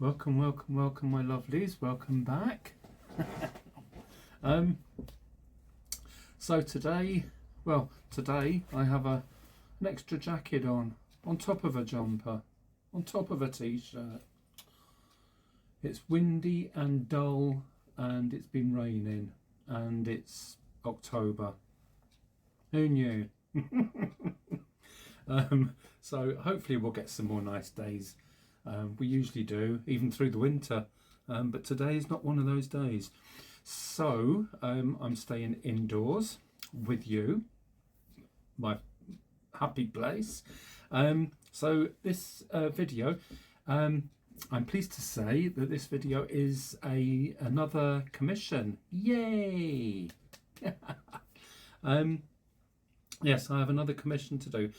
Welcome, welcome, welcome, my lovelies. Welcome back. So today I have an extra jacket on top of a jumper, on top of a t-shirt. It's windy and dull, and it's been raining, and it's October. Who knew? So hopefully we'll get some more nice days. We usually do, even through the winter, but today is not one of those days. So I'm staying indoors with you, my happy place. So this video, I'm pleased to say that this video is another commission. Yay! Yes, I have another commission to do.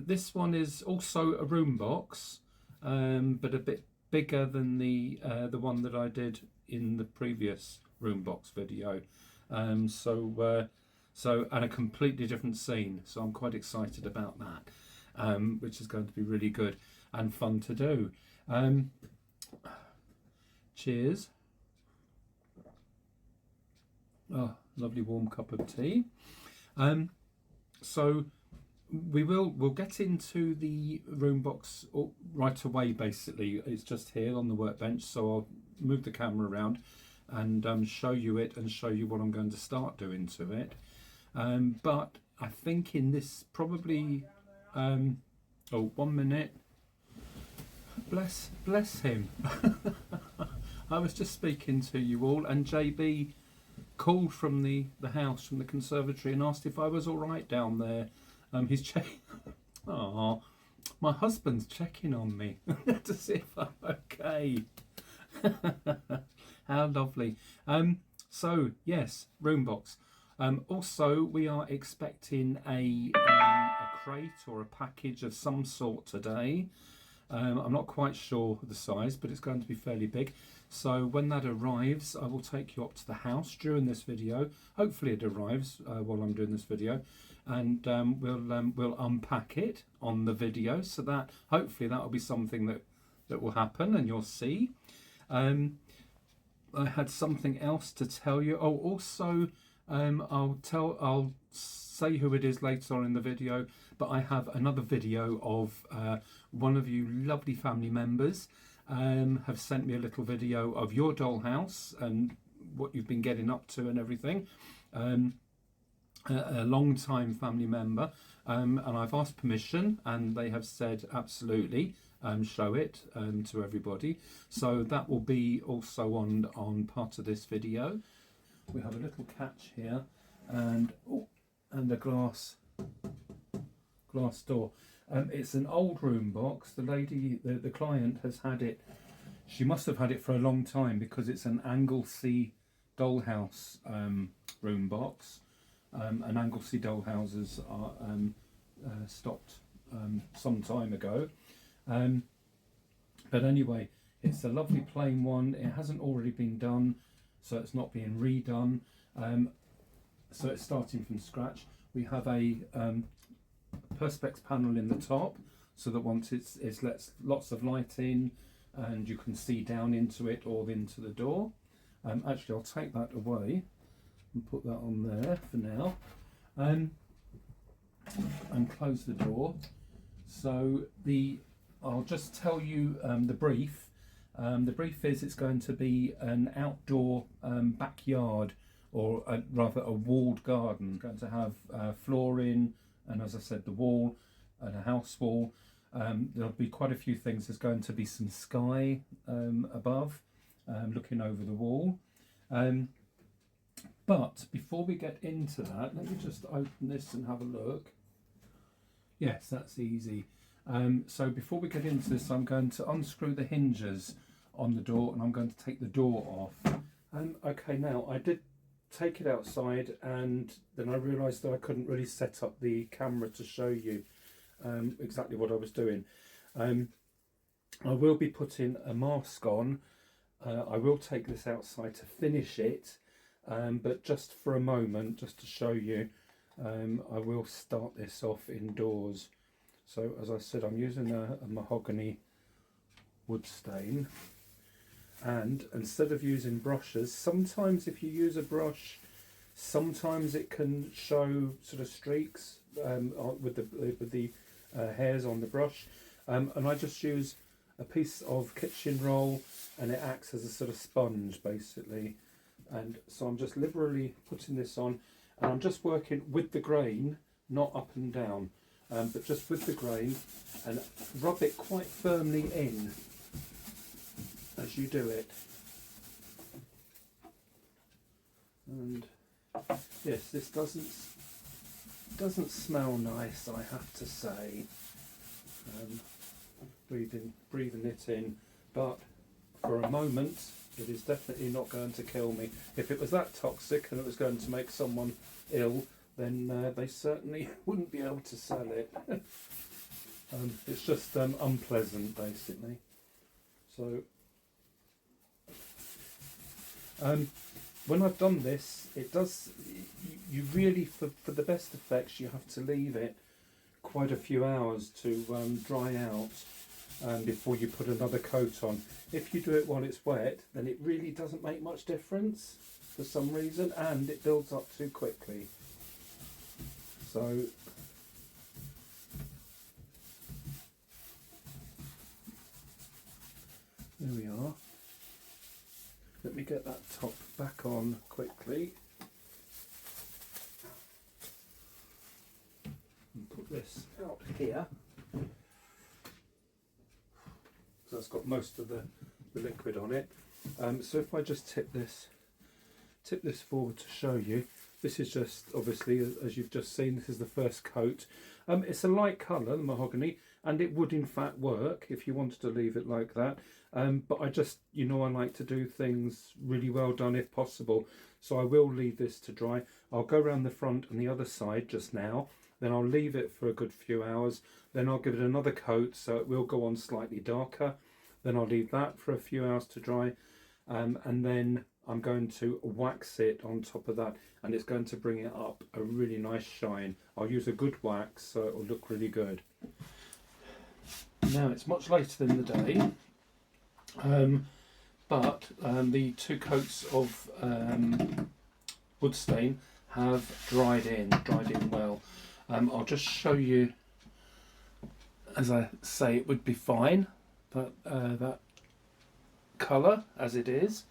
This one is also a room box, but a bit bigger than the one that I did in the previous room box video. So and a completely different scene. So I'm quite excited about that, which is going to be really good and fun to do. Cheers. Oh, lovely warm cup of tea. So we'll get into the room box right away. Basically, it's just here on the workbench, so I'll move the camera around and show you it and show you what I'm going to start doing to it. But I think in this probably 1 minute. Bless him. I was just speaking to you all, and JB called from the house, from the conservatory, and asked if I was all right down there. He's checking. Oh, my husband's checking on me to see if I'm okay. How lovely. So yes, room box. Also, we are expecting a crate or a package of some sort today. I'm not quite sure the size, but it's going to be fairly big. So when that arrives, I will take you up to the house during this video. Hopefully it arrives while I'm doing this video, and we'll unpack it on the video. So that hopefully that will be something that will happen, and you'll see. I had something else to tell you. Oh, also, I'll say who it is later on in the video, but I have another video of one of you lovely family members have sent me a little video of your dollhouse and what you've been getting up to and everything. A long-time family member, and I've asked permission, and they have said absolutely, show it to everybody. So that will be also on part of this video. We have a little catch here, and a glass door. It's an old room box. The lady, the client, has had it. She must have had it for a long time, because it's an Anglesey dollhouse room box. And Anglesey dollhouses are stopped some time ago. But anyway, it's a lovely plain one. It hasn't already been done, so it's not being redone. So it's starting from scratch. We have a perspex panel in the top, so that once it lets lots of light in, and you can see down into it or into the door. Actually, I'll take that away and put that on there for now, and close the door. So I'll just tell you the brief. The brief is it's going to be an outdoor backyard, or rather a walled garden. It's going to have flooring, and as I said, the wall and a house wall. There'll be quite a few things. There's going to be some sky above, looking over the wall. But before we get into that, let me just open this and have a look. Yes, that's easy. So before we get into this, I'm going to unscrew the hinges on the door, and I'm going to take the door off. Okay, now I did take it outside, and then I realised that I couldn't really set up the camera to show you exactly what I was doing. I will be putting a mask on. I will take this outside to finish it, but just for a moment, just to show you, I will start this off indoors. So as I said, I'm using a mahogany wood stain, And instead of using brushes, sometimes if you use a brush, sometimes it can show sort of streaks with the hairs on the brush, and I just use a piece of kitchen roll, and it acts as a sort of sponge basically. And so I'm just liberally putting this on, and I'm just working with the grain, not up and down, but just with the grain, and rub it quite firmly in as you do it. And yes, this doesn't smell nice, I have to say. Breathing it in, but for a moment it is definitely not going to kill me. If it was that toxic and it was going to make someone ill, then they certainly wouldn't be able to sell it. It's just unpleasant basically. So when I've done this, it does, you really, for the best effects, you have to leave it quite a few hours to dry out before you put another coat on. If you do it while it's wet, then it really doesn't make much difference for some reason, and it builds up too quickly. So there we are. Let me get that top back on quickly and put this out here. So that's got most of the liquid on it. So if I just tip this forward to show you, this is just obviously, as you've just seen, this is the first coat. It's a light colour, the mahogany, and it would in fact work if you wanted to leave it like that. But I just, I like to do things really well done if possible. So I will leave this to dry. I'll go around the front and the other side just now. Then I'll leave it for a good few hours. Then I'll give it another coat so it will go on slightly darker. Then I'll leave that for a few hours to dry. And then I'm going to wax it on top of that, and it's going to bring it up a really nice shine. I'll use a good wax so it will look really good. Now it's much later in the day, but the two coats of wood stain have dried in well. I'll just show you, as I say, it would be fine, but that colour as it is,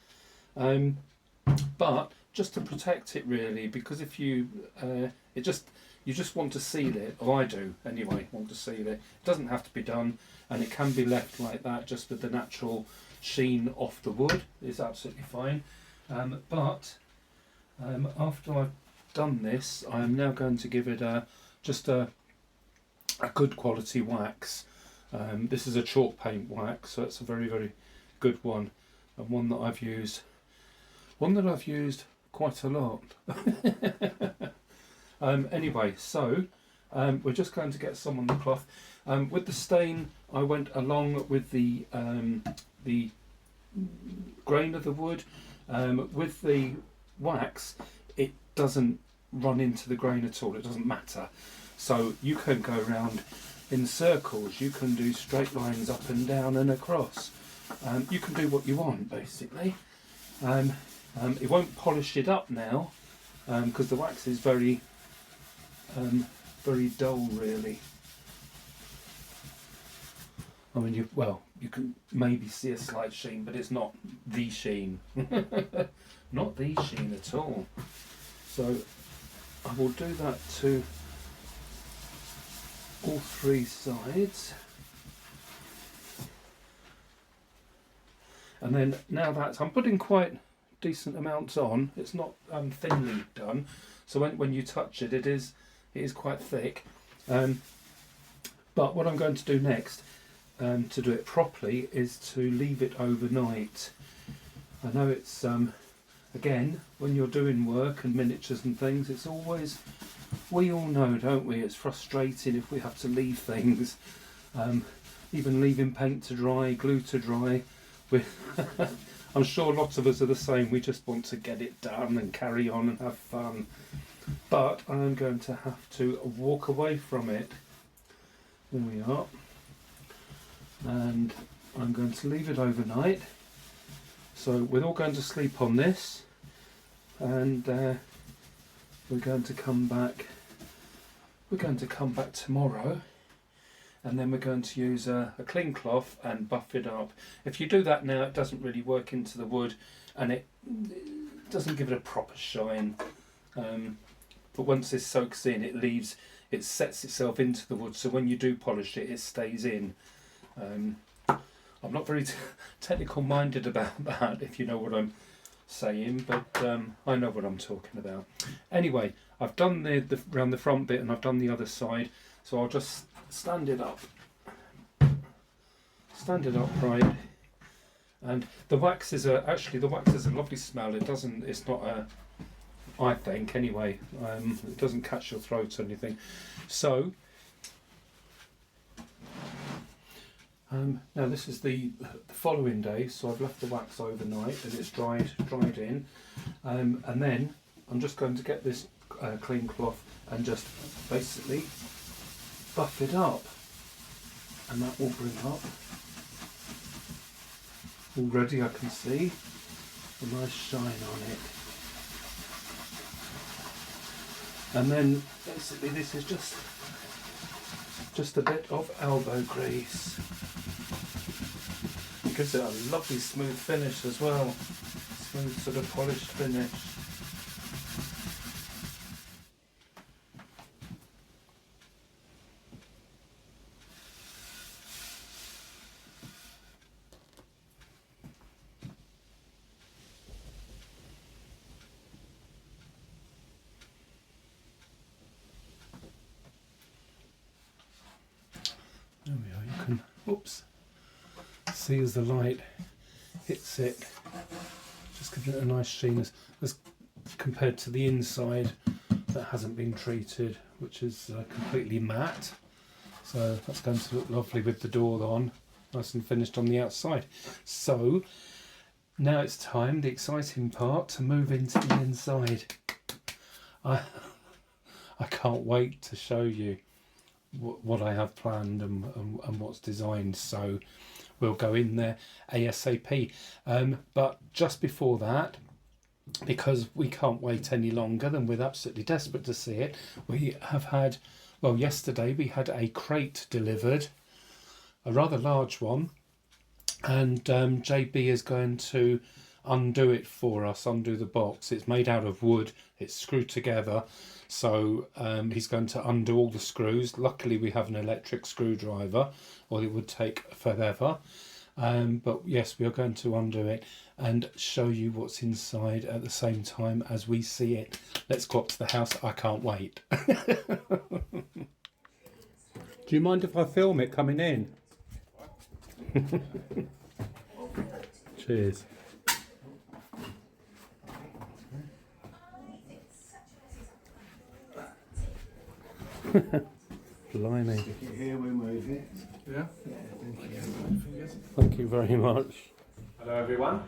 but just to protect it really, because if you you just want to seal it, or I do anyway, want to seal it. It doesn't have to be done, and it can be left like that just with the natural sheen off the wood. It's absolutely fine. But after I've done this, I am now going to give it just a good quality wax. This is a chalk paint wax, so it's a very, very good one, and one that I've used quite a lot. Anyway, so we're just going to get some on the cloth. With the stain, I went along with the grain of the wood. With the wax, it doesn't run into the grain at all. It doesn't matter. So you can go around in circles. You can do straight lines up and down and across. You can do what you want, basically. It won't polish it up now because the wax is very dull, really. I mean, you can maybe see a slight sheen, but it's not the sheen. Not the sheen at all. So I will do that to all three sides. And then now that I'm putting quite decent amounts on, it's not thinly done, so when you touch it, it is quite thick. But what I'm going to do next, to do it properly, is to leave it overnight. I know it's again, when you're doing work and miniatures and things, it's always, we all know, don't we, it's frustrating if we have to leave things, even leaving paint to dry, glue to dry. I'm sure lots of us are the same. We just want to get it done and carry on and have fun. But I'm going to have to walk away from it. There we are. And I'm going to leave it overnight. So we're all going to sleep on this, and we're going to come back. We're going to come back tomorrow, and then we're going to use a clean cloth and buff it up. If you do that now, it doesn't really work into the wood, and it doesn't give it a proper shine. But once this soaks in, it sets itself into the wood, so when you do polish it, it stays in. I'm not very technical minded about that, if you know what I'm saying, but I know what I'm talking about. Anyway, I've done the around the front bit, and I've done the other side, so I'll just stand it up right. And the waxes are actually, the wax is a lovely smell. It's not a, I think anyway, it doesn't catch your throat or anything. So now this is the following day, so I've left the wax overnight and it's dried in, and then I'm just going to get this clean cloth and just basically buff it up, and that will bring up, already I can see a nice shine on it. And then basically this is just a bit of elbow grease. It gives it a lovely smooth finish as well. Smooth sort of polished finish. There we are, you can, oops, see as the light hits it, just giving it a nice sheen as compared to the inside that hasn't been treated, which is completely matte. So that's going to look lovely with the door on, nice and finished on the outside. So now it's time, the exciting part, to move into the inside. I can't wait to show you what I have planned and what's designed, so we'll go in there ASAP. But just before that, because we can't wait any longer, then we're absolutely desperate to see it. We have had, well, yesterday we had a crate delivered, a rather large one, and JB is going to undo it for us, undo the box. It's made out of wood, it's screwed together, so he's going to undo all the screws. Luckily we have an electric screwdriver, or it would take forever. But yes, we are going to undo it and show you what's inside at the same time as we see it. Let's go up to the house. I can't wait. Do you mind if I film it coming in? Cheers. Blimey. Stick it here, we move it. Yeah? Yeah, Thank you very much. hello everyone.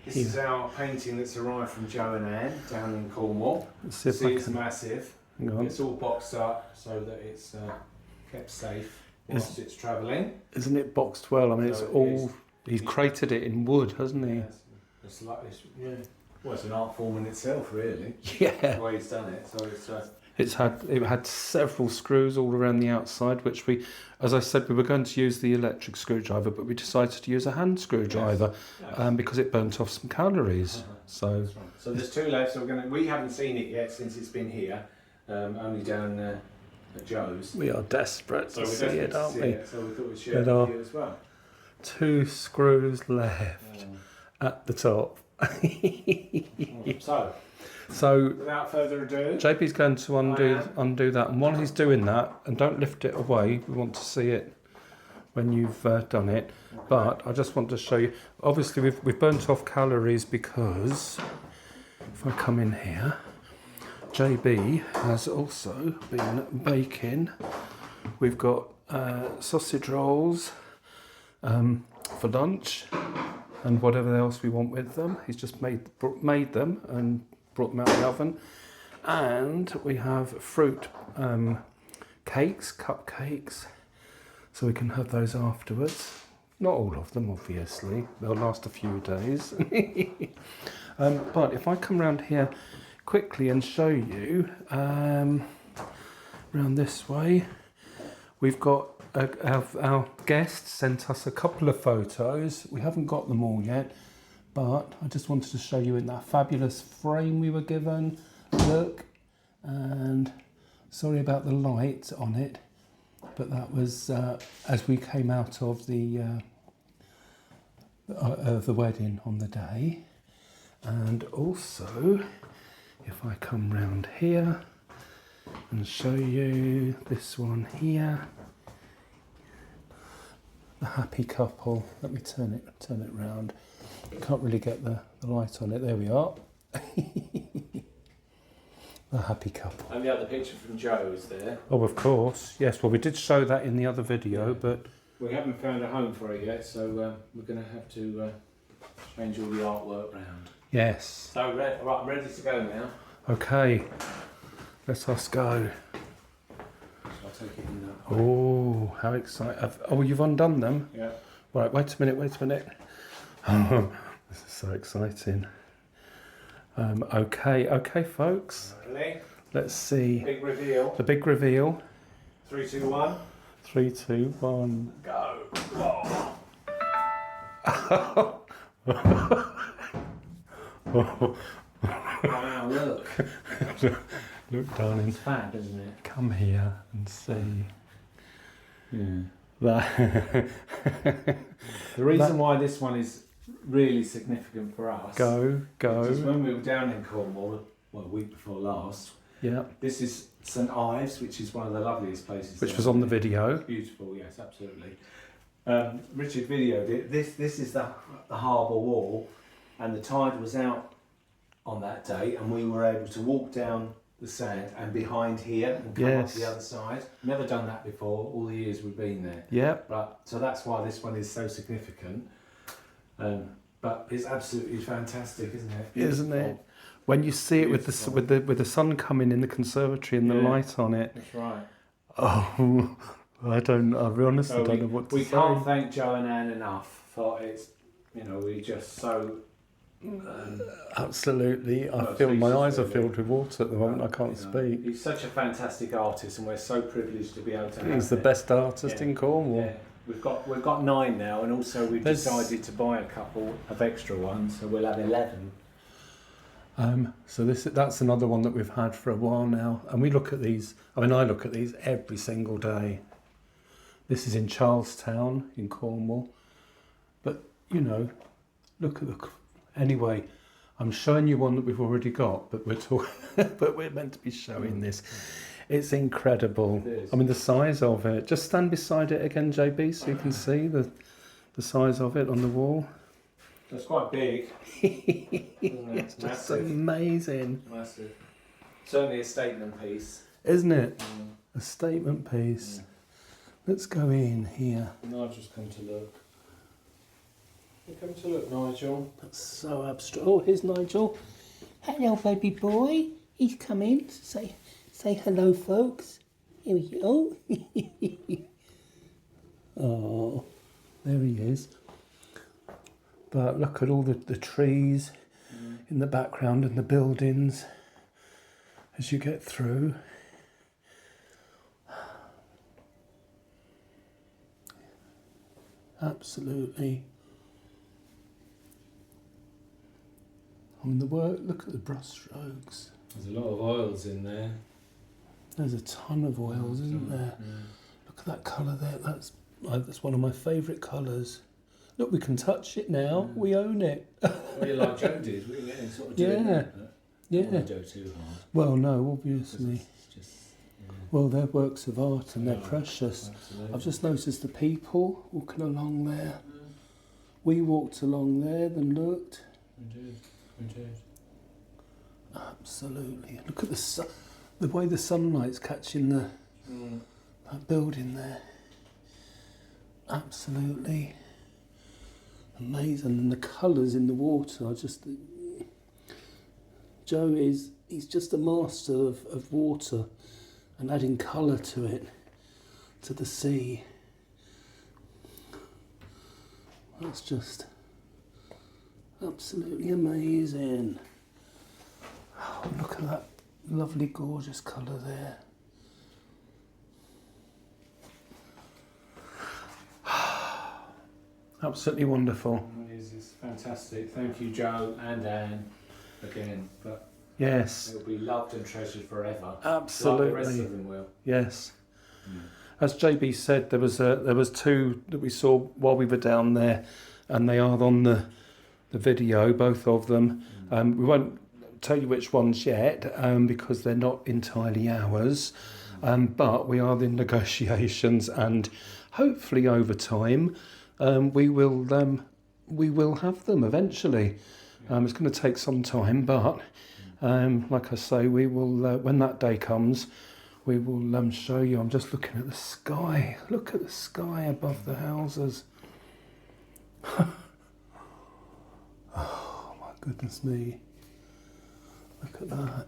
This is our painting that's arrived from Joe and Anne down in Cornwall. Let's see if See, I it's can. massive. Hang on. It's all boxed up so that it's kept safe whilst it's travelling. Isn't it boxed well? I mean, it's So it all. is. He's crated it in wood, hasn't he? Yeah, it's like this. Yeah. Well, it's an art form in itself, really. Yeah. The way he's done it. So it's. It had several screws all around the outside, which we, as I said, we were going to use the electric screwdriver, but we decided to use a hand screwdriver. Yes. Because it burnt off some calories. So That's right. So there's two left. So we haven't seen it yet since it's been here, only down at Joe's. we are desperate So to we're see desperate it, to aren't see we? it, so we thought we'd share There it are with you as well. 2 screws left at the top. So, So without further ado, JP's going to undo that, and while he's doing that, and don't lift it away, we want to see it when you've done it. But I just want to show you, obviously we've burnt off calories because, if I come in here, JB has also been baking. We've got sausage rolls for lunch and whatever else we want with them. He's just made them and brought them out of the oven. And we have fruit cakes, cupcakes, so we can have those afterwards. Not all of them, obviously. They'll last a few days. But if I come round here quickly and show you, round this way, we've got our guest sent us a couple of photos. We haven't got them all yet, but I just wanted to show you in that fabulous frame we were given. Look, and sorry about the light on it, but that was as we came out of the wedding on the day. And also, if I come round here and show you this one here, the happy couple. Let me turn it round. Can't really get the light on it. There we are. The happy couple. And the other picture from Joe is there. Oh, of course. Yes, well, we did show that in the other video, but We haven't found a home for it yet, so we're going to have to change all the artwork round. yes. So, right, I'm ready to go now. Okay, let us go. I'll take it in that. Oh, how exciting. Oh, you've undone them? Yeah. Right, wait a minute. Oh, this is so exciting. Okay, folks. Ready? Let's see. Big reveal. The big reveal. 3, 2, 1. 3, 2, 1. Go. Whoa. Wow, look. Look, darling. It's fab, isn't it? Come here and see. Yeah. That. The reason why this one is really significant for us Go. is when we were down in Cornwall, well, a week before last, Yeah. this is St Ives, which is one of the loveliest places. Which there. was on the video. Beautiful, yes, absolutely. Richard videoed it. This is the harbour wall, and the tide was out on that day, and we were able to walk down the sand and behind here and come up Yes. the other side. Never done that before, all the years we've been there. Yep. But so that's why this one is so significant. But it's absolutely fantastic, isn't it? Isn't it? When you see it with the sun coming in the conservatory and the Yeah. light on it. That's right. Oh, I honestly So don't know what to we say. can't thank Joe and Anne enough for it's. We just so. Absolutely, I Well, feel my speechless, eyes are really. filled with water at the moment. I can't speak. He's such a fantastic artist, and we're so privileged to be able to have He's the him. best artist Yeah. in Cornwall. Yeah, we've got 9 now, and also we've There's- decided to buy a couple of extra ones, so we'll have 11. So that's another one that we've had for a while now, and we look at these. I mean, I look at these every single day. This is in Charlestown in Cornwall, but look at the. Anyway, I'm showing you one that we've already got, but but we're meant to be showing this. It's incredible. It is. I mean, the size of it. Just stand beside it again, JB, so you can see the size of it on the wall. It's quite big. Isn't it? It's just Massive. amazing, Massive. Certainly a statement piece. isn't it? A statement piece. Yeah. Let's go in here. Nigel's come to look. You come to look, Nigel. That's so abstract. Oh, here's Nigel. Hello, baby boy. He's come in. Say hello, folks. Here we go. Oh, there he is. But look at all the trees in the background and the buildings as you get through. Absolutely. I mean, the work, look at the brush strokes. There's a lot of oils in there. There's a ton of oils, isn't there? Look at that colour there. That's one of my favourite colours. Look, we can touch it now. We own it. Well, you like Joe did. We sort of doing Yeah. that, but Yeah. don't want to go too hard. Well, no, obviously. It's just, Well, they're works of art and they're Yeah, precious. absolutely. I've just noticed the people walking along there. We walked along there, then looked. We did. Absolutely. Look at the way the sunlight's catching that building there. Absolutely amazing, and the colours in the water are just. Joe he's just a master of water and adding colour to it, to the sea. That's just absolutely amazing. Oh, look at that lovely, gorgeous colour there. Absolutely wonderful. It's fantastic. Thank you, Joe and Anne, again. But Yes, it'll be loved and treasured forever. absolutely. Like the rest of them will. Yes. As JB said, there was two that we saw while we were down there, and they are on the video, both of them. We won't tell you which ones yet because they're not entirely ours, but we are in negotiations, and hopefully over time we will have them eventually. It's going to take some time, but like I say, we will when that day comes. We will show you. I'm just looking at the sky. Look at the sky above the houses. Oh my goodness me. Look at that.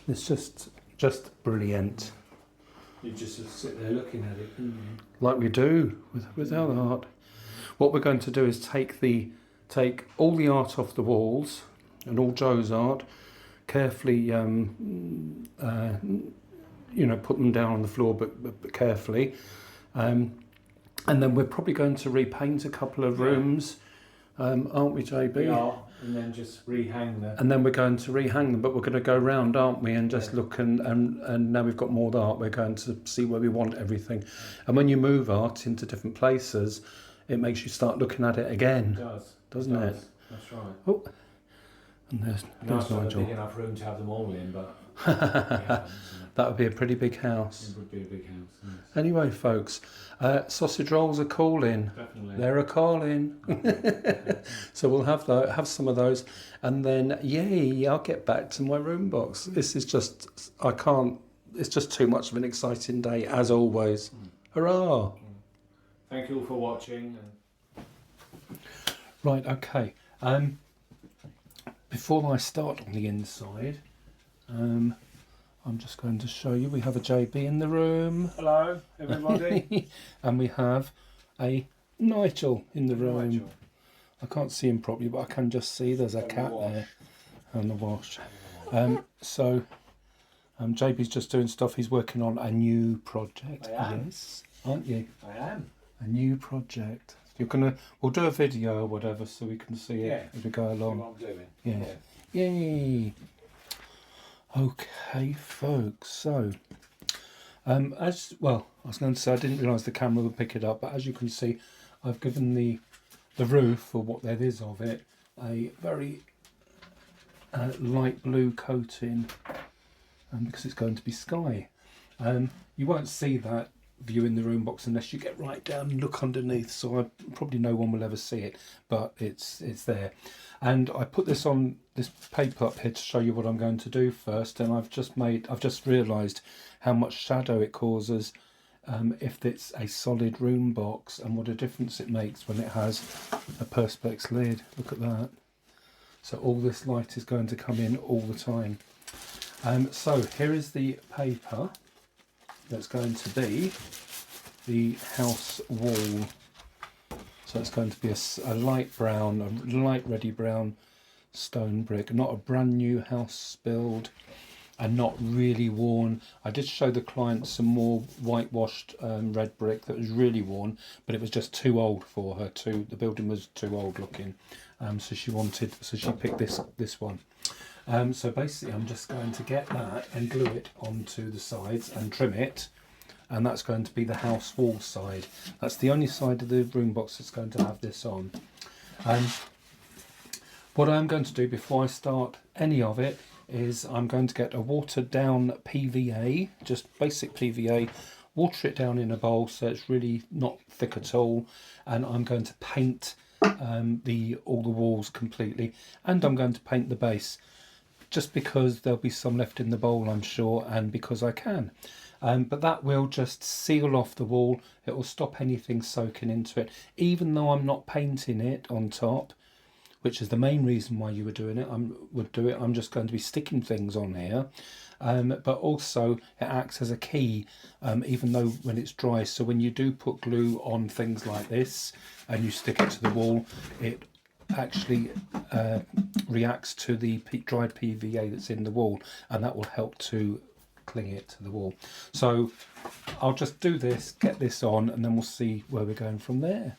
It's just brilliant. You just sit there looking at it, didn't you? Like we do with our art. What we're going to do is take all the art off the walls and all Joe's art, carefully put them down on the floor but carefully, and then we're probably going to repaint a couple of rooms, aren't we, JB? We are, and then just rehang them. And then we're going to rehang them, but we're going to go round, aren't we, and just look, and now we've got more art, we're going to see where we want everything. And when you move art into different places, it makes you start looking at it again. It does, doesn't it? That's right. Oh, and there's Nice to have a Nigel. big enough room to have them all in, but That would be a pretty big house. it would be a big house. Yes. Anyway, folks, sausage rolls are calling. Definitely. They're a calling. So we'll have some of those, and then yay, I'll get back to my room box. This is just, I can't. It's just too much of an exciting day, as always. Hurrah! Thank you all for watching. Right, okay. Before I start on the inside, I'm just going to show you. We have a JB in the room. Hello, everybody. And we have a Nigel in the room. Nigel. I can't see him properly, but I can just see there's a cat there and the wash. So JB's just doing stuff. He's working on a new project. I am. Yes, aren't you? I am. A new project. We'll do a video or whatever so we can see it as we go See along. what I'm doing. Yeah. Yay. Okay, folks. So, I was going to say I didn't realise the camera would pick it up, but as you can see, I've given the roof, or what there is of it, a very light blue coating, because it's going to be sky. You won't see that view in the room box unless you get right down and look underneath, so probably no one will ever see it, but it's there. And I put this on this paper up here to show you what I'm going to do first, and I've just realised how much shadow it causes if it's a solid room box, and what a difference it makes when it has a perspex lid. Look at that. So all this light is going to come in all the time. So here is the paper that's going to be the house wall. So it's going to be a light brown, a light reddy brown stone brick, not a brand new house build and not really worn. I did show the client some more whitewashed red brick that was really worn, but it was just too old for her. The building was too old looking, so she picked this one. So basically I'm just going to get that and glue it onto the sides and trim it, and that's going to be the house wall side. That's the only side of the room box that's going to have this on. What I'm going to do before I start any of it is I'm going to get a watered down PVA, just basic PVA, water it down in a bowl so it's really not thick at all, and I'm going to paint all the walls completely, and I'm going to paint the base, just because there'll be some left in the bowl, I'm sure, and because I can. But that will just seal off the wall. It will stop anything soaking into it. Even though I'm not painting it on top, which is the main reason why you were doing it. I'm just going to be sticking things on here, but also it acts as a key, even though when it's dry. So when you do put glue on things like this and you stick it to the wall, it actually reacts to the dried PVA that's in the wall, and that will help to cling it to the wall. So I'll just do this, get this on, and then we'll see where we're going from there.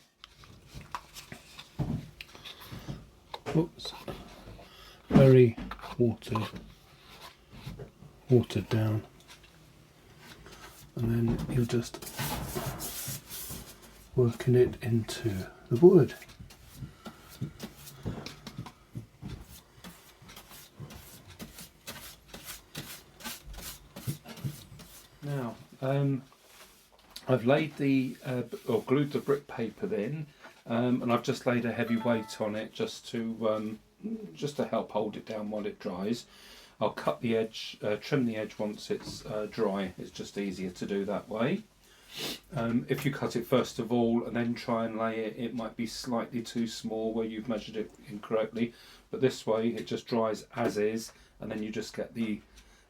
Oops, very watered down, and then you're just working it into the wood. Now, I've laid or glued the brick paper in, and I've just laid a heavy weight on it just to help hold it down while it dries. I'll cut the edge, trim the edge once it's dry. It's just easier to do that way. If you cut it first of all and then try and lay it, it might be slightly too small where you've measured it incorrectly, but this way it just dries as is, and then you just get the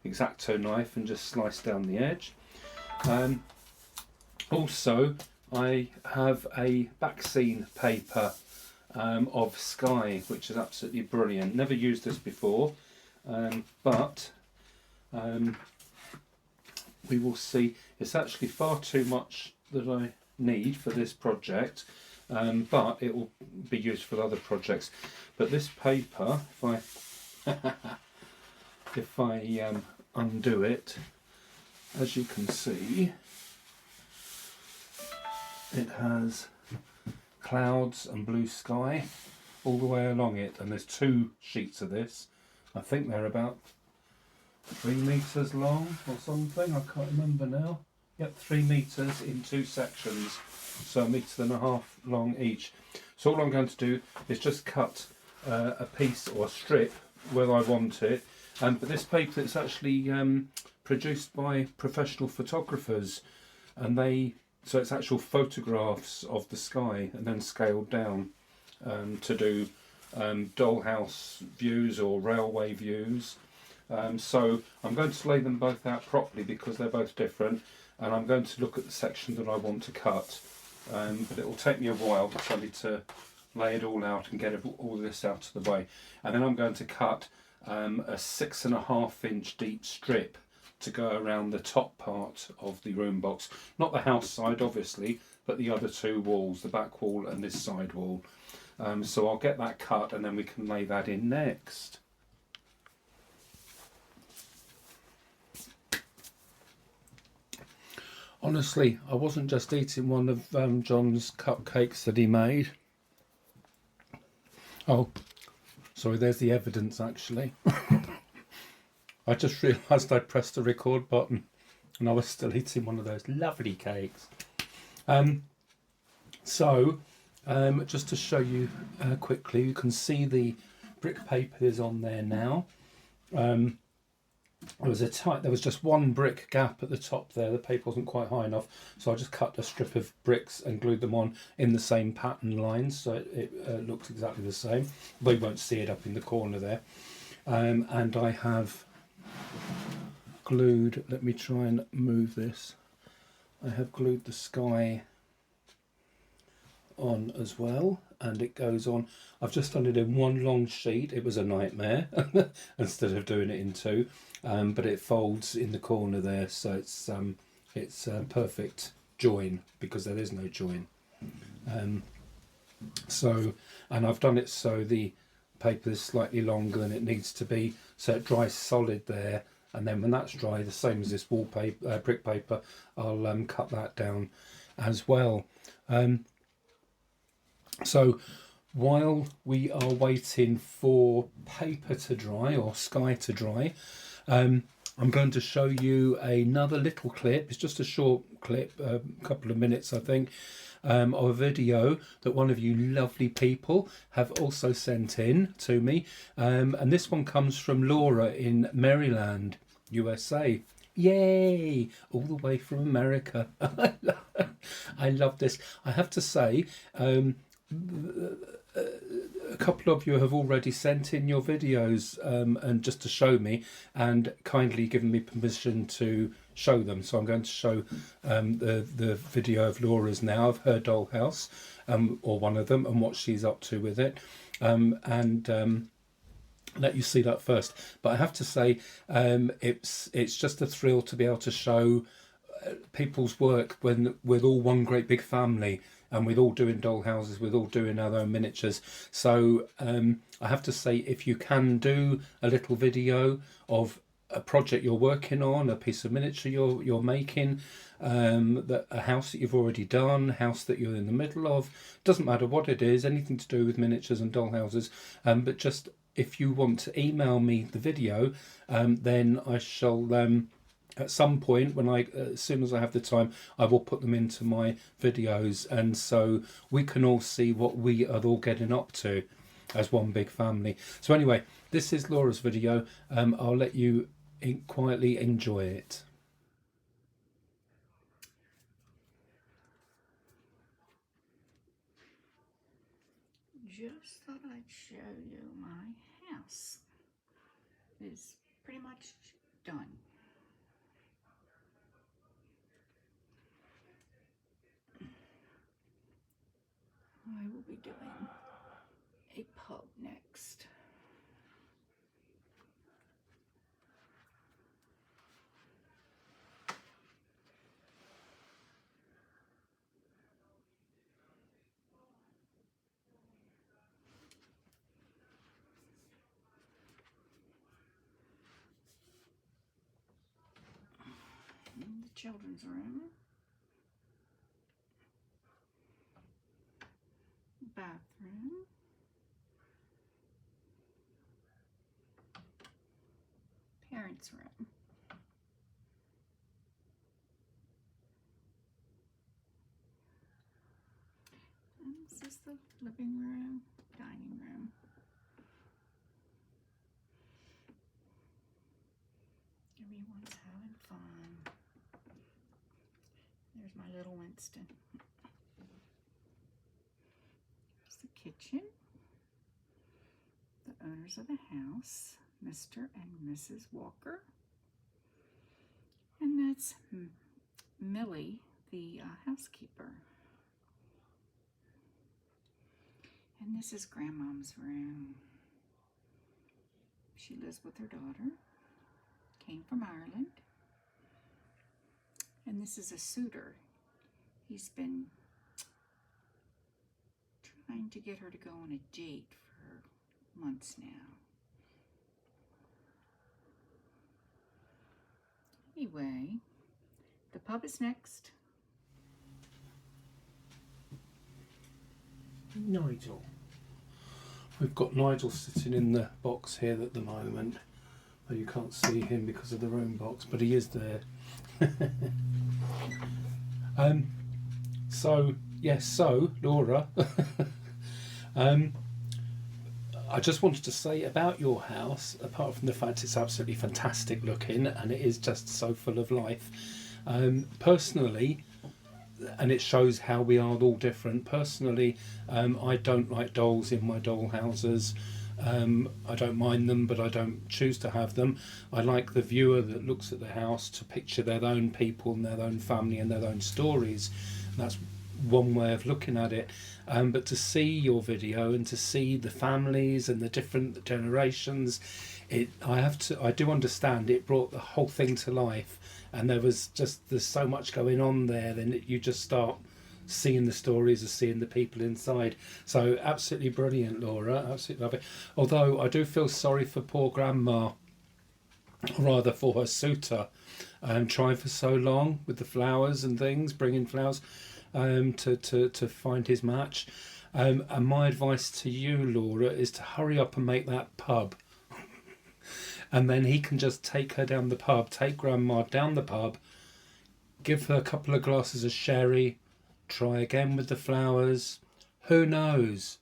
X-Acto knife and just slice down the edge. Also, I have a back scene paper of Sky, which is absolutely brilliant. Never used this before, but we will see. It's actually far too much that I need for this project, but it will be used for other projects. But this paper, if I undo it, as you can see, it has clouds and blue sky all the way along it, and there's 2 sheets of this. I think they're about 3 meters long or something, I can't remember now. Yep, 3 meters in 2 sections, so 1.5 meters long each. So all I'm going to do is just cut a piece or a strip where I want it. But this paper is actually produced by professional photographers, and so it's actual photographs of the sky and then scaled down to do dollhouse views or railway views. So I'm going to lay them both out properly because they're both different, and I'm going to look at the section that I want to cut, but it will take me a while because I need to lay it all out and get all this out of the way. And then I'm going to cut a 6.5 inch deep strip to go around the top part of the room box, not the house side obviously, but the other 2 walls, the back wall and this side wall. So I'll get that cut and then we can lay that in next. Honestly, I wasn't just eating one of John's cupcakes that he made. Oh, sorry, there's the evidence actually. I just realised I'd pressed the record button and I was still eating one of those lovely cakes. Just to show you quickly, you can see the brick paper is on there now. There was just one brick gap at the top there. The paper wasn't quite high enough, so I just cut a strip of bricks and glued them on in the same pattern lines, so it looks exactly the same. But you won't see it up in the corner there. And I have glued, let me try and move this, I have glued the sky on as well, and it goes on. I've just done it in one long sheet. It was a nightmare instead of doing it in 2, but it folds in the corner there, so it's a perfect join because there is no join. And I've done it so the paper is slightly longer than it needs to be, so it dries solid there, and then when that's dry, the same as this wallpaper, brick paper, I'll cut that down as well. So while we are waiting for paper to dry or sky to dry, I'm going to show you another little clip. It's just a short clip, a couple of minutes I think, of a video that one of you lovely people have also sent in to me, and this one comes from Laura in Maryland, USA. Yay! All the way from America. I love this. I have to say, a couple of you have already sent in your videos and just to show me, and kindly given me permission to show them. So I'm going to show the video of Laura's now, of her dollhouse, or one of them, and what she's up to with it, and let you see that first. But I have to say, it's just a thrill to be able to show people's work when with all one great big family, and with all doing dollhouses, with all doing our own miniatures. So I have to say, if you can do a little video of a project you're working on, a piece of miniature you're making, a house that you've already done, a house that you're in the middle of, doesn't matter what it is, anything to do with miniatures and dollhouses, but just if you want to email me the video, then I shall at some point, when as soon as I have the time, I will put them into my videos, and so we can all see what we are all getting up to as one big family. So anyway, this is Laura's video. I'll let you quietly enjoy it. Just thought I'd show you my house. It's pretty much done. I will be doing a pub next. The children's room, bathroom, parents' room, and this is the living room, dining room. Everyone's having fun. There's my little Winston. There's the kitchen. The owners of the house, Mr. and Mrs. Walker. And that's Millie, the housekeeper. And this is Grandmom's room. She lives with her daughter. Came from Ireland. And this is a suitor. He's been trying to get her to go on a date for months now. Anyway, the pub is next. Nigel. We've got Nigel sitting in the box here at the moment. But you can't see him because of the room box, but he is there. So Laura, I just wanted to say about your house, apart from the fact it's absolutely fantastic looking and it is just so full of life, personally, and it shows how we are all different. Personally, I don't like dolls in my doll houses. I don't mind them, but I don't choose to have them. I like the viewer that looks at the house to picture their own people and their own family and their own stories. That's one way of looking at it. But to see your video and to see the families and the different generations, I do understand it brought the whole thing to life, and there's so much going on there. Then you just start seeing the stories and seeing the people inside. So absolutely brilliant, Laura. Absolutely love it. Although I do feel sorry for poor Grandma, or rather for her suitor, trying for so long with the flowers and things, bringing flowers to find his match. And my advice to you, Laura, is to hurry up and make that pub. And then he can just take her down the pub, take Grandma down the pub, give her a couple of glasses of sherry, try again with the flowers. Who knows?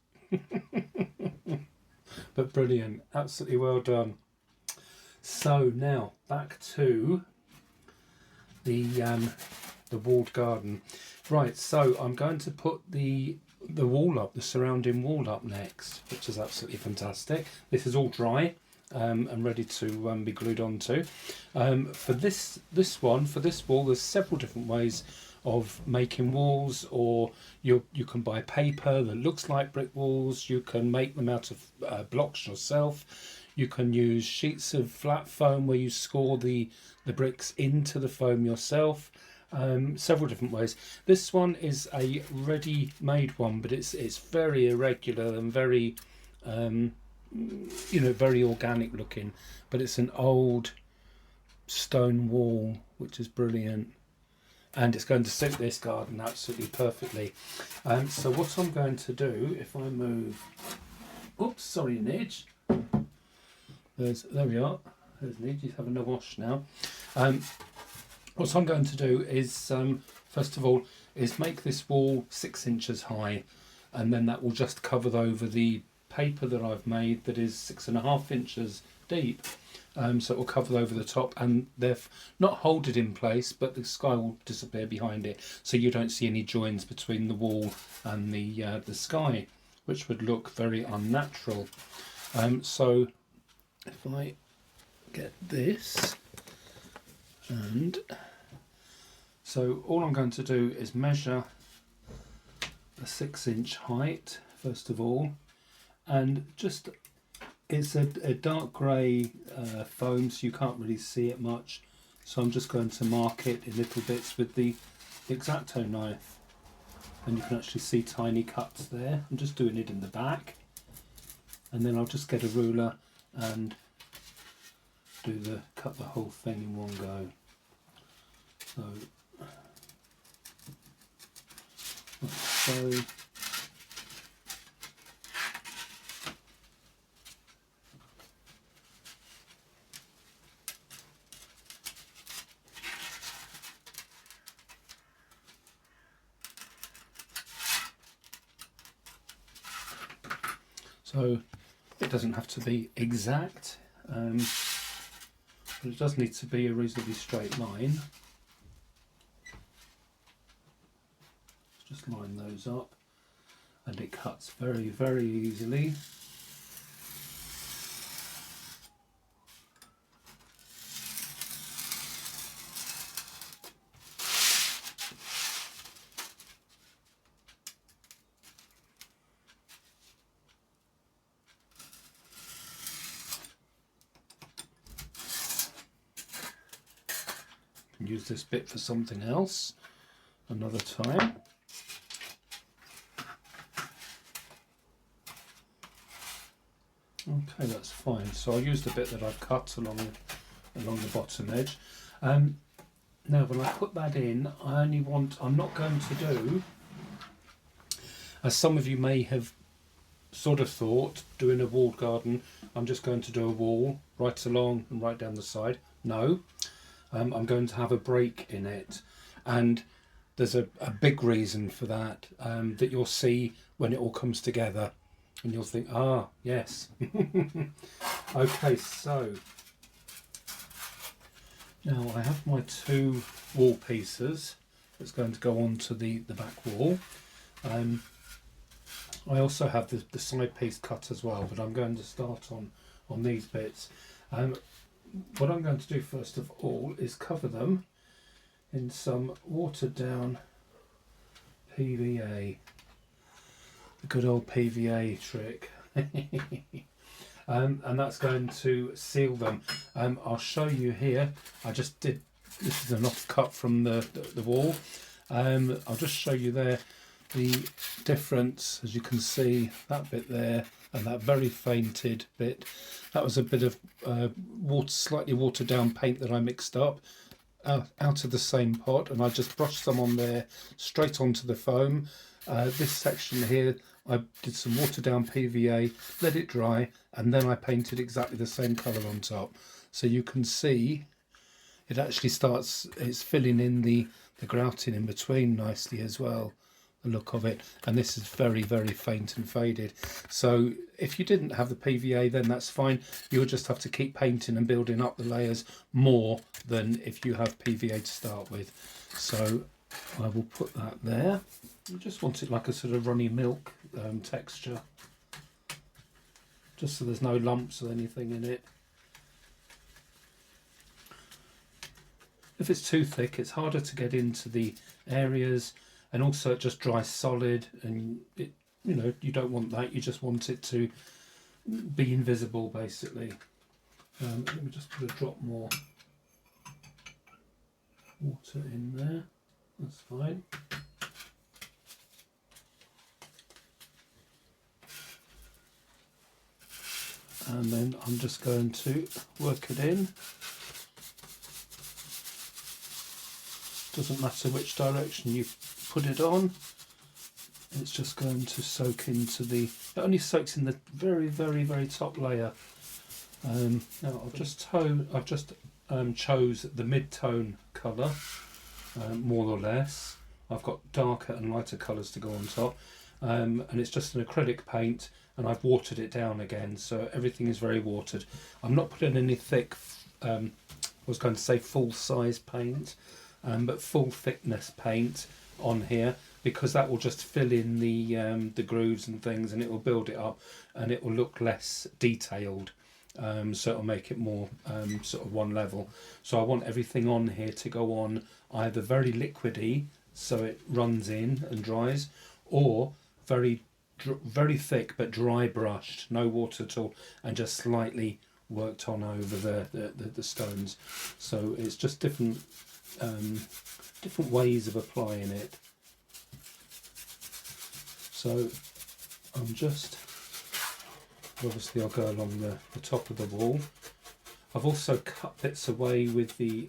But brilliant. Absolutely well done. So now back to the walled garden. Right, so I'm going to put the the wall up, the surrounding wall up next, which is absolutely fantastic. This is all dry and ready to be glued onto. For this wall, there's several different ways of making walls, or you can buy paper that looks like brick walls. You can make them out of blocks yourself. You can use sheets of flat foam where you score the bricks into the foam yourself. Several different ways. This one is a ready-made one, but it's very irregular and very very organic looking, but it's an old stone wall, which is brilliant, and it's going to suit this garden absolutely perfectly. So what I'm going to do, if I move, oops, sorry Nidge, there we are, there's Nidge, he's having a wash now. What I'm going to do is, first of all, is make this wall 6 inches high, and then that will just cover over the paper that I've made that is 6.5 inches deep. So it will cover over the top, and they're not hold it in place, but the sky will disappear behind it, so you don't see any joins between the wall and the sky, which would look very unnatural. So if I get this, and so all I'm going to do is measure a 6-inch height first of all, and just it's a dark grey foam, so you can't really see it much, so I'm just going to mark it in little bits with the X-Acto knife, and you can actually see tiny cuts there. I'm just doing it in the back, and then I'll just get a ruler and cut the whole thing in one go. So it doesn't have to be exact, but it does need to be a reasonably straight line. Just line those up, and it cuts very, very easily. You can use this bit for something else another time. Okay, that's fine. So I'll use the bit that I've cut along the bottom edge. Now when I put that in, I'm not going to do, as some of you may have sort of thought, doing a walled garden, I'm just going to do a wall right along and right down the side. No, I'm going to have a break in it, and there's a big reason for that, that you'll see when it all comes together. And you'll think, ah, yes. Okay, so now I have my 2 wall pieces that's going to go onto the back wall. I also have the side piece cut as well, but I'm going to start on these bits. What I'm going to do first of all is cover them in some watered down PVA. The good old PVA trick. And that's going to seal them. I'll show you here. This is an offcut from the wall. I'll just show you there the difference. As you can see, that bit there and that very fainted bit, that was a bit of slightly watered down paint that I mixed up out of the same pot, and I just brushed some on there straight onto the foam. This section here, I did some watered down PVA, let it dry, and then I painted exactly the same colour on top. So you can see it actually it's filling in the grouting in between nicely as well, the look of it. And this is very, very faint and faded. So if you didn't have the PVA, then that's fine. You'll just have to keep painting and building up the layers more than if you have PVA to start with. So I will put that there. You just want it like a sort of runny milk texture, just so there's no lumps or anything in it. If it's too thick, it's harder to get into the areas, and also it just dries solid, and it, you know, you don't want that. You just want it to be invisible, basically. Let me just put a drop more water in there. That's fine. And then I'm just going to work it in. Doesn't matter which direction you put it on, it's just going to soak into the, it only soaks in the very top layer. Now I've just chose the mid-tone colour, more or less. I've got darker and lighter colours to go on top, and it's just an acrylic paint, and I've watered it down again, so everything is very watered. I'm not putting any thick, I was going to say full size paint, but full thickness paint on here, because that will just fill in the grooves and things, and it will build it up, and it will look less detailed. So it'll make it more sort of one level. So I want everything on here to go on either very liquidy, so it runs in and dries, or very thick but dry brushed, no water at all, and just slightly worked on over the stones. So it's just different ways of applying it. So I'm just, obviously I'll go along the top of the wall. I've also cut bits away with the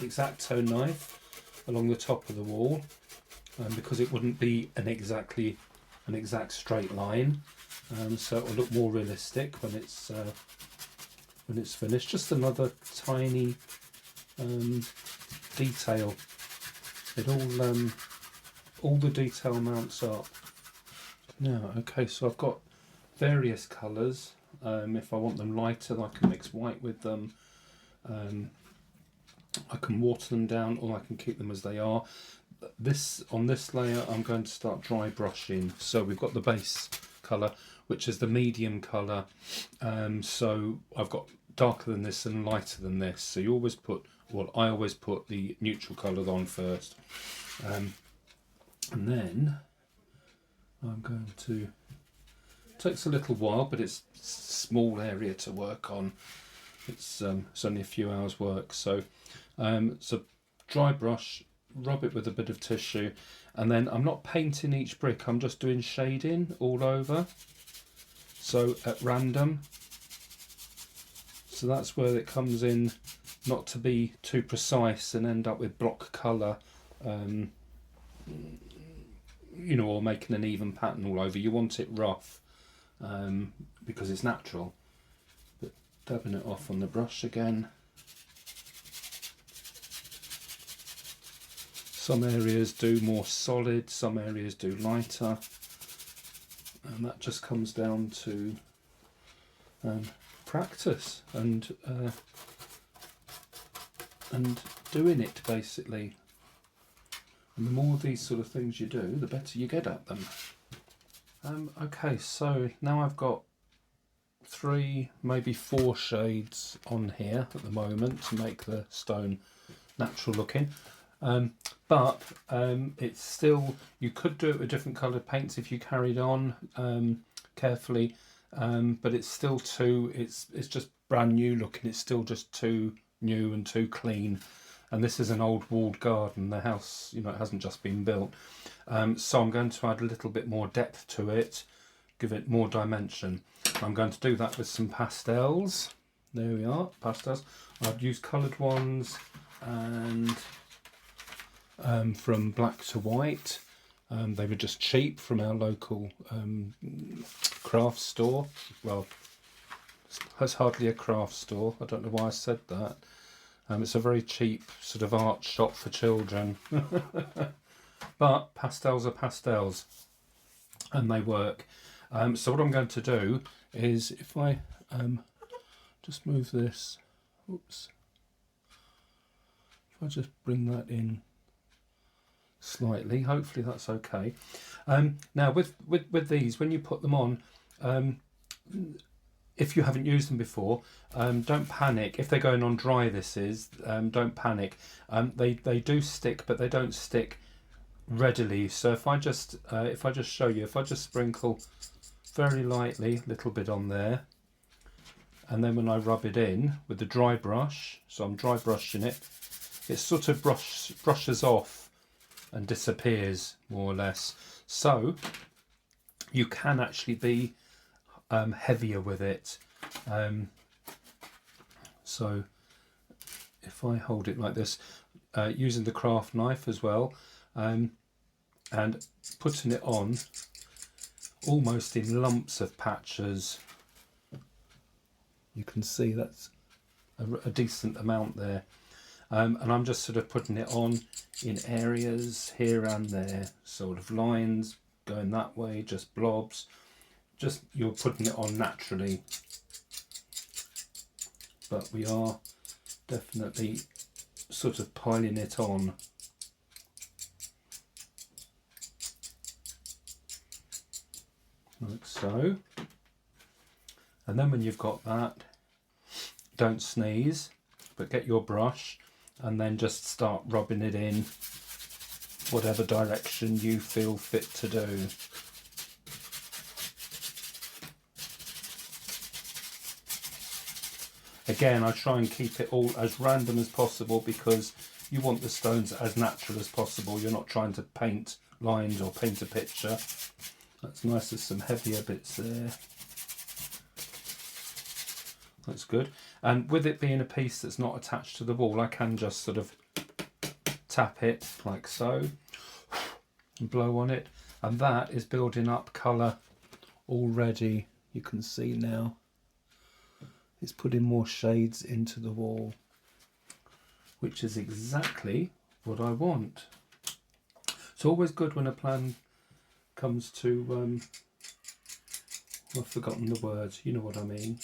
X-Acto knife along the top of the wall, because it wouldn't be an exact straight line, so it will look more realistic when it's finished. Just another tiny detail. It all the detail mounts up. Now, okay, so I've got various colours. If I want them lighter, I can mix white with them. I can water them down, or I can keep them as they are. On this layer, I'm going to start dry brushing. So we've got the base colour, which is the medium colour. So I've got darker than this and lighter than this. So you always put, well, I always put the neutral colour on first, and then I'm going to. Takes a little while, but it's a small area to work on. It's only a few hours work. So dry brush, rub it with a bit of tissue, and then I'm not painting each brick, I'm just doing shading all over, so at random. So that's where it comes in, not to be too precise and end up with block colour, you know, or making an even pattern all over. You want it rough, because it's natural. But dabbing it off on the brush again. Some areas do more solid, some areas do lighter, and that just comes down to practice and doing it, basically. And the more of these sort of things you do, the better you get at them. Okay, so now I've got 3, maybe 4 shades on here at the moment to make the stone natural looking. But it's still, you could do it with different coloured paints if you carried on carefully, but it's still it's just brand new looking. It's still just too new and too clean. And this is an old walled garden. The house, you know, it hasn't just been built. So I'm going to add a little bit more depth to it, give it more dimension. I'm going to do that with some pastels. There we are, pastels. I've used coloured ones and from black to white. They were just cheap from our local craft store. Well, it's hardly a craft store. I don't know why I said that. It's a very cheap sort of art shop for children. But pastels are pastels, and they work. So what I'm going to do is, if I just move this, oops, if I just bring that in slightly. Hopefully that's okay. Now with these, when you put them on, if you haven't used them before, don't panic. If they're going on dry, don't panic. They do stick, but they don't stick readily. So if I just show you, if I just sprinkle very lightly, a little bit on there, and then when I rub it in with the dry brush, so I'm dry brushing it, it sort of brushes off and disappears more or less. So you can actually be heavier with it. So if I hold it like this, using the craft knife as well, and putting it on almost in lumps of patches, you can see that's a decent amount there. And I'm just sort of putting it on in areas here and there, sort of lines going that way, just blobs. Just you're putting it on naturally, but we are definitely sort of piling it on. Like so. And then when you've got that, don't sneeze, but get your brush and then just start rubbing it in whatever direction you feel fit to do. Again, I try and keep it all as random as possible because you want the stones as natural as possible. You're not trying to paint lines or paint a picture. That's nice, there's some heavier bits there. That's good. And with it being a piece that's not attached to the wall, I can just sort of tap it like so and blow on it. And that is building up colour already. You can see now. It's putting more shades into the wall, which is exactly what I want. It's always good when a plan comes to, I've forgotten the words, you know what I mean.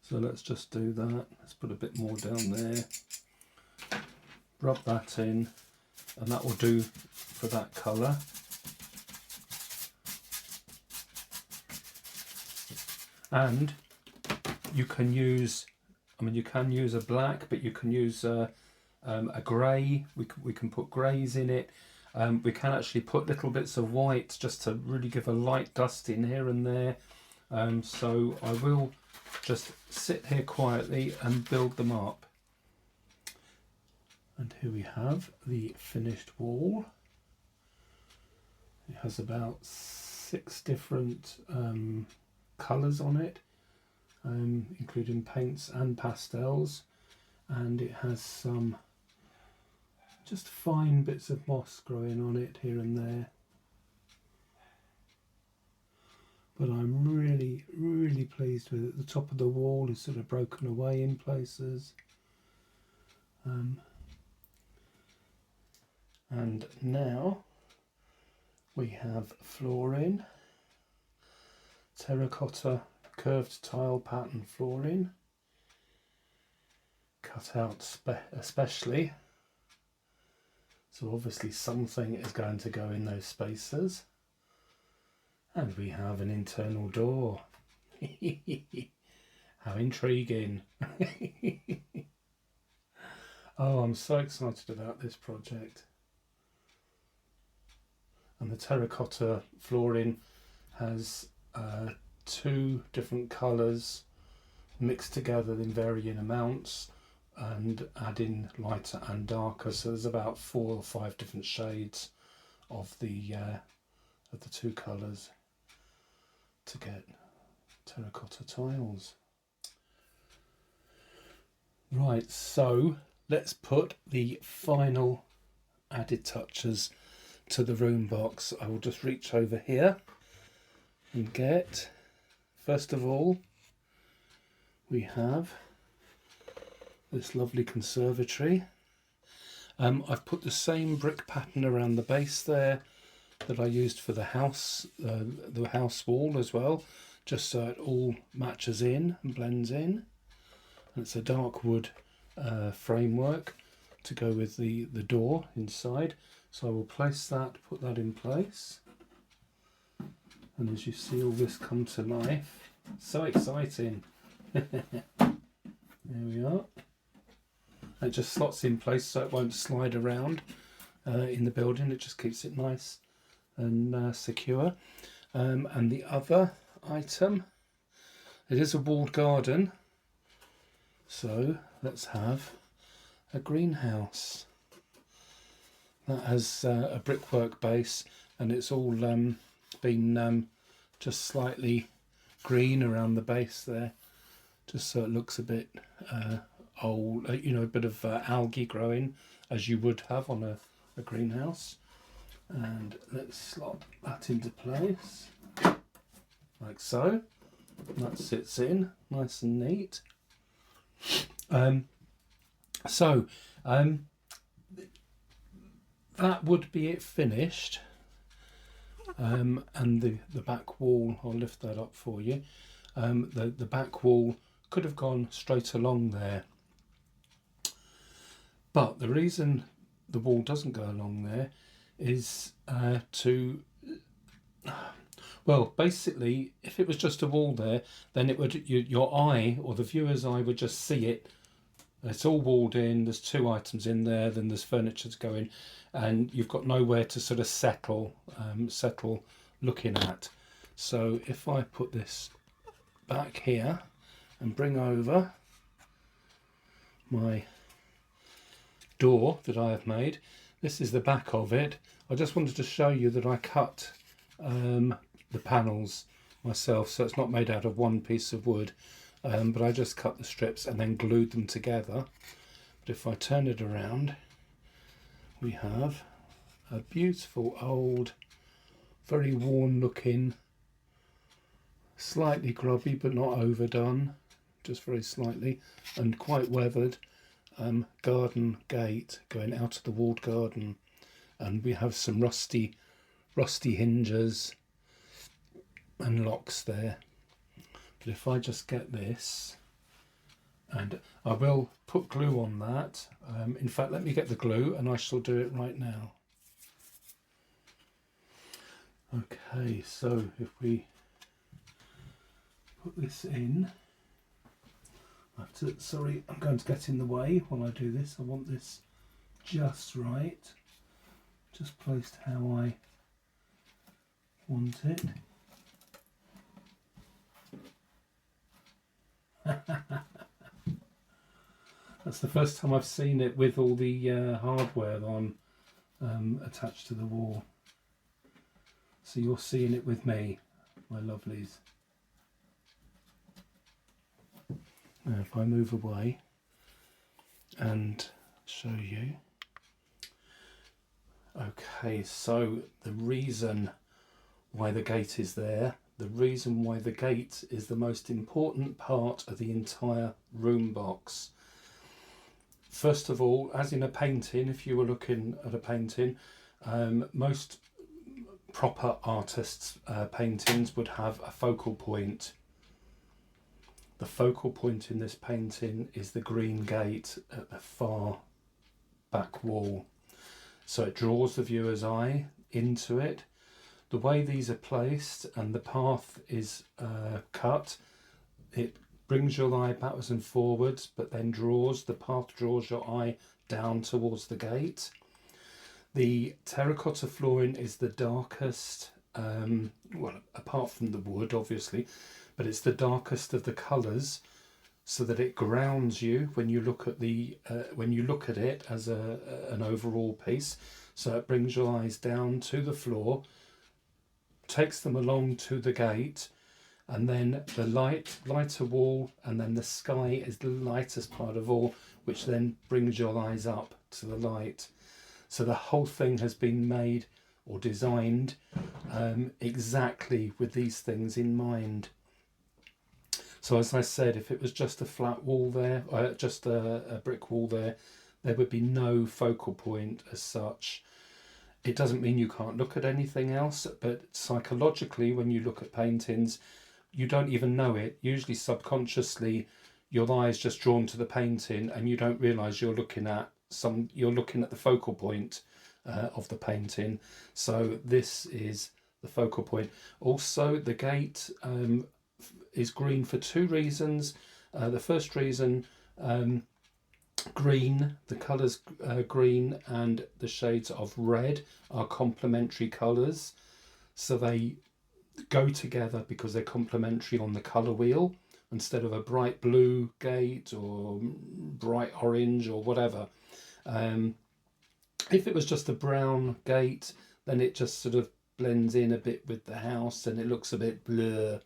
So let's just do that. Let's put a bit more down there. Rub that in, and that will do for that colour. And you can use, you can use a black, but you can use a grey. We can put greys in it. We can actually put little bits of white just to really give a light dust in here and there. So I will just sit here quietly and build them up. And here we have the finished wall. It has about 6 different colours on it, including paints and pastels, and it has some just fine bits of moss growing on it here and there. But I'm really, really pleased with it. The top of the wall is sort of broken away in places. And now we have flooring, terracotta curved tile pattern flooring, cut out especially. So obviously something is going to go in those spaces. And we have an internal door. How intriguing. Oh, I'm so excited about this project. And the terracotta flooring has 2 different colours mixed together in varying amounts and adding lighter and darker. So there's about 4 or 5 different shades of the 2 colours to get terracotta tiles. Right, so let's put the final added touches to the room box. I will just reach over here and get, first of all, we have this lovely conservatory. I've put the same brick pattern around the base there that I used for the house wall as well, just so it all matches in and blends in. And it's a dark wood framework. to go with the door inside. So I will place that, put that in place. And as you see all this come to life, so exciting. There we are. It just slots in place so it won't slide around in the building. It just keeps it nice and secure. And the other item, it is a walled garden. So let's have a greenhouse. That has a brickwork base, and it's all been just slightly green around the base there, just so it looks a bit old, you know, a bit of algae growing, as you would have on a greenhouse. And let's slot that into place, like so. That sits in nice and neat. That would be it finished. And the back wall, I'll lift that up for you. The back wall could have gone straight along there, but the reason the wall doesn't go along there is well, basically, if it was just a wall there, then it would, your eye or the viewer's eye would just see it. It's all walled in, there's 2 items in there, then there's furniture to go in, and you've got nowhere to sort of settle looking at. So if I put this back here and bring over my door that I have made, this is the back of it. I just wanted to show you that I cut the panels myself, so it's not made out of one piece of wood, but I just cut the strips and then glued them together. But if I turn it around, we have a beautiful old, very worn looking, slightly grubby but not overdone, just very slightly, and quite weathered garden gate going out of the walled garden. And we have some rusty hinges and locks there. But if I just get this, and I will put glue on that. In fact, let me get the glue and I shall do it right now. Okay, so if we put this in, sorry, I'm going to get in the way while I do this. I want this just right, just placed how I want it. That's the first time I've seen it with all the hardware on attached to the wall. So you're seeing it with me, my lovelies. Now if I move away and show you. Okay, so the reason why the gate is there, the reason why the gate is the most important part of the entire room box. First of all, as in a painting, if you were looking at a painting, most proper artists' paintings would have a focal point. The focal point in this painting is the green gate at the far back wall. So it draws the viewer's eye into it. The way these are placed and the path is cut, it brings your eye backwards and forwards, but then the path draws your eye down towards the gate. The terracotta flooring is the darkest, well, apart from the wood, obviously, but it's the darkest of the colours, so that it grounds you when you look at it as an overall piece. So it brings your eyes down to the floor, takes them along to the gate, and then the lighter wall, and then the sky is the lightest part of all, which then brings your eyes up to the light. So the whole thing has been made or designed exactly with these things in mind. So as I said, if it was just a flat wall there, just a brick wall there, there would be no focal point as such. It doesn't mean you can't look at anything else, but psychologically, when you look at paintings, you don't even know it. Usually subconsciously, your eye is just drawn to the painting and you don't realise you're looking at you're looking at the focal point of the painting. So this is the focal point. Also, the gate is green for two reasons. The first reason, green, the colours green and the shades of red are complementary colours, so they go together because they're complementary on the colour wheel. Instead of a bright blue gate or bright orange or whatever, if it was just a brown gate, then it just sort of blends in a bit with the house and it looks a bit blur.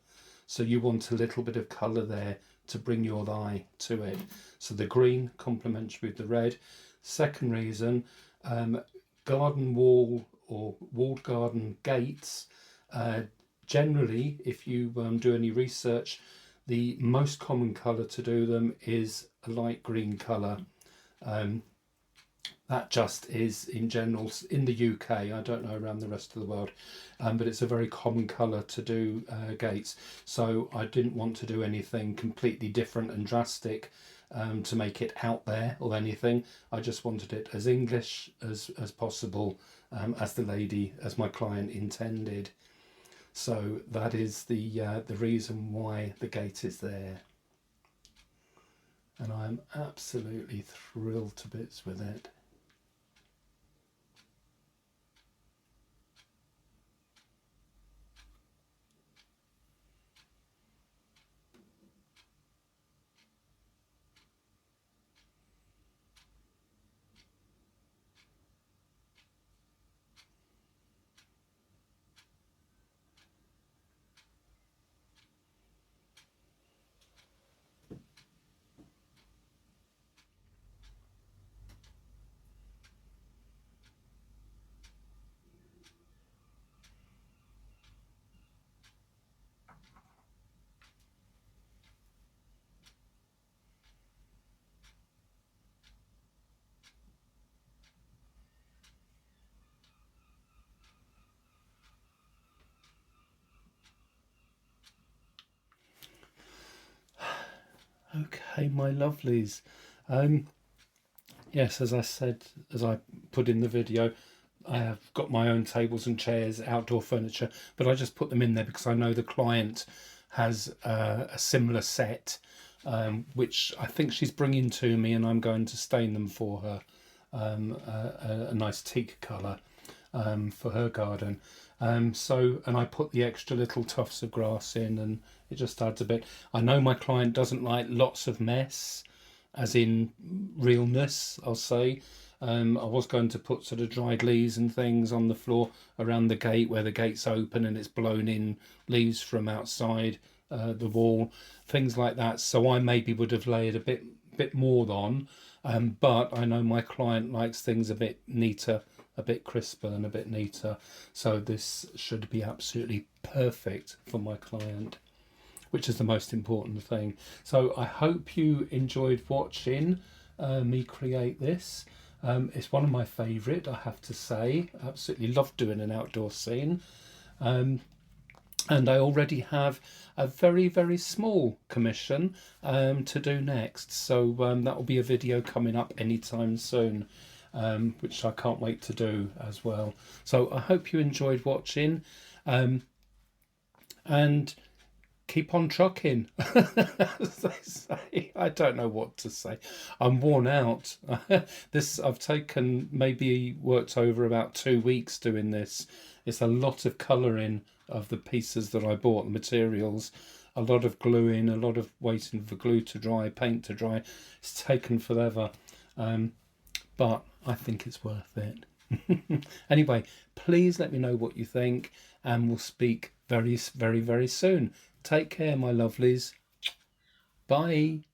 So you want a little bit of colour there to bring your eye to it. So the green complementary with the red. Second reason, garden wall or walled garden gates, generally, if you do any research, the most common colour to do them is a light green colour. That just is in general in the UK. I don't know around the rest of the world, but it's a very common colour to do gates. So I didn't want to do anything completely different and drastic to make it out there or anything. I just wanted it as English as possible, as my client intended. So that is the reason why the gate is there, and I'm absolutely thrilled to bits with it. Okay, my lovelies. Yes, as I said, as I put in the video, I have got my own tables and chairs, outdoor furniture, but I just put them in there because I know the client has a similar set, which I think she's bringing to me, and I'm going to stain them for her, a nice teak colour for her garden. And I put the extra little tufts of grass in, and it just adds a bit. I know my client doesn't like lots of mess, as in realness, I'll say. I was going to put sort of dried leaves and things on the floor around the gate where the gate's open and it's blown in leaves from outside the wall, things like that. So I maybe would have layered a bit more on, but I know my client likes things a bit neater, a bit crisper and a bit neater. So this should be absolutely perfect for my client, which is the most important thing. So I hope you enjoyed watching me create this. It's one of my favourite, I have to say. Absolutely love doing an outdoor scene. And I already have a very, very small commission to do next. So that will be a video coming up anytime soon, which I can't wait to do as well. So I hope you enjoyed watching, and keep on trucking, as they say. I don't know what to say. I'm worn out. I've taken, maybe worked over about 2 weeks doing this. It's a lot of colouring of the pieces that I bought, the materials, a lot of gluing, a lot of waiting for glue to dry, paint to dry. It's taken forever, but I think it's worth it. Anyway, please let me know what you think, and we'll speak very, very, very soon. Take care, my lovelies. Bye.